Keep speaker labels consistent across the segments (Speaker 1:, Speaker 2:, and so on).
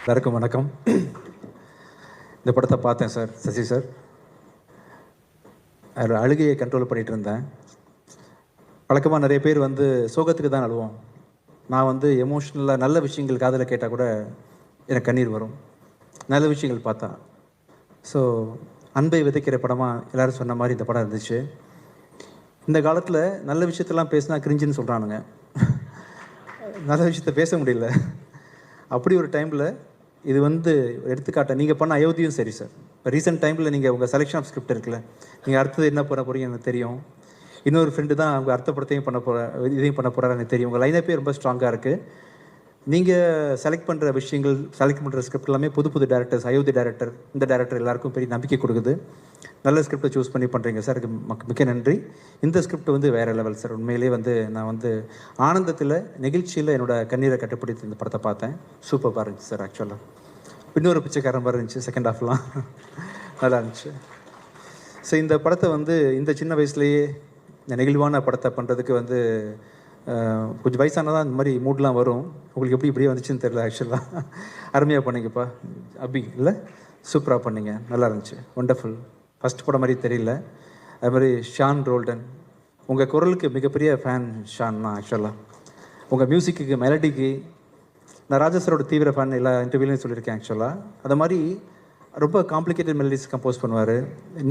Speaker 1: எல்லாருக்கும் வணக்கம். இந்த படத்தை பார்த்தேன் சார், சசி சார். அதில் அழுகையை கண்ட்ரோல் பண்ணிகிட்டு இருந்தேன். வழக்கமாக நிறைய பேர் வந்து சோகத்துக்கு தான் அழுவோம். நான் வந்து எமோஷ்னலாக நல்ல விஷயங்கள் காதில் கேட்டால் கூட எனக்கு கண்ணீர் வரும், நல்ல விஷயங்கள் பார்த்தா. ஸோ அன்பை விதைக்கிற படமாக எல்லோரும் சொன்ன மாதிரி இந்த படம் இருந்துச்சு. இந்த காலத்தில் நல்ல விஷயத்தெல்லாம் பேசினா கிரிஞ்சுன்னு சொல்கிறானுங்க. நல்ல விஷயத்த பேச முடியல. அப்படி ஒரு டைமில் இது வந்து எடுத்துக்காட்ட நீங்கள் பண்ண அயோத்தியும் சரி சார். இப்போ ரீசெண்ட் டைமில் நீங்கள் உங்கள் செலெக்ஷன் ஆஃப் ஸ்கிரிப்ட் இருக்குல்ல, நீங்கள் அடுத்தது என்ன பண்ண போகிறீங்க எனக்கு தெரியும். இன்னொரு ஃப்ரெண்டு தான் அவங்க அர்த்தப்படத்தையும் பண்ண இதையும் பண்ண போகிறாரு எனக்கு தெரியும். உங்கள் லைனப்பே ரொம்ப ஸ்ட்ராங்காக இருக்குது. நீங்கள் செலக்ட் பண்ணுற விஷயங்கள், செலக்ட் பண்ணுற ஸ்கிரிப்ட் எல்லாமே புது புது டேரக்டர்ஸ், அயோத்தி டேரக்டர், இந்த டேரக்டர் எல்லாருக்கும் பெரிய நம்பிக்கை கொடுக்குது. நல்ல ஸ்கிரிப்டை சூஸ் பண்ணி பண்ணுறீங்க சார், மிக்க நன்றி. இந்த ஸ்கிரிப்ட் வந்து வேறு லெவல் சார். உண்மையிலேயே வந்து நான் வந்து ஆனந்தத்தில், நெகிழ்ச்சியில் என்னோடய கண்ணீரை கட்டுப்படுத்தி இந்த படத்தை பார்த்தேன். சூப்பராக இருந்துச்சு சார். ஆக்சுவலாக இன்னொரு பிச்சைக்காரன் மாதிரி இருந்துச்சு செகண்ட் ஹாஃப்லாம். நல்லா இருந்துச்சு. ஸோ இந்த படத்தை வந்து இந்த சின்ன வயசுலேயே இந்த நெகிழ்வான படத்தை பண்ணுறதுக்கு வந்து கொஞ்சம் வயசானதான் இந்த மாதிரி மூட்லாம் வரும். உங்களுக்கு எப்படி இப்படியே வந்துச்சுன்னு தெரியல. ஆக்சுவலாக அருமையாக பண்ணிங்கப்பா அபி. இல்லை, சூப்பராக பண்ணிங்க, நல்லா இருந்துச்சு, ஒண்டர்ஃபுல். ஃபஸ்ட் படம் மாதிரி தெரியல. அது மாதிரி ஷான் ரோல்டன், உங்கள் குரலுக்கு மிகப்பெரிய ஃபேன் ஷான் தான். ஆக்சுவலாக உங்கள் மியூசிக்கு, மெலடிக்கு நான் ராஜேஸ்வரோட தீவிர ஃபேன், எல்லா இன்டர்வியூலையும் சொல்லியிருக்கேன். ஆக்சுவலாக அது மாதிரி ரொம்ப காம்ப்ளிகேட்டட் மெலடிஸ் கம்போஸ் பண்ணுவார்.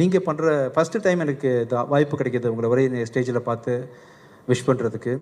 Speaker 1: நீங்கள் பண்ணுற ஃபஸ்ட்டு டைம் எனக்கு வாய்ப்பு கிடைக்கிது உங்களை ஒரே ஸ்டேஜில் பார்த்து விஷ் பண்ணுறதுக்கு.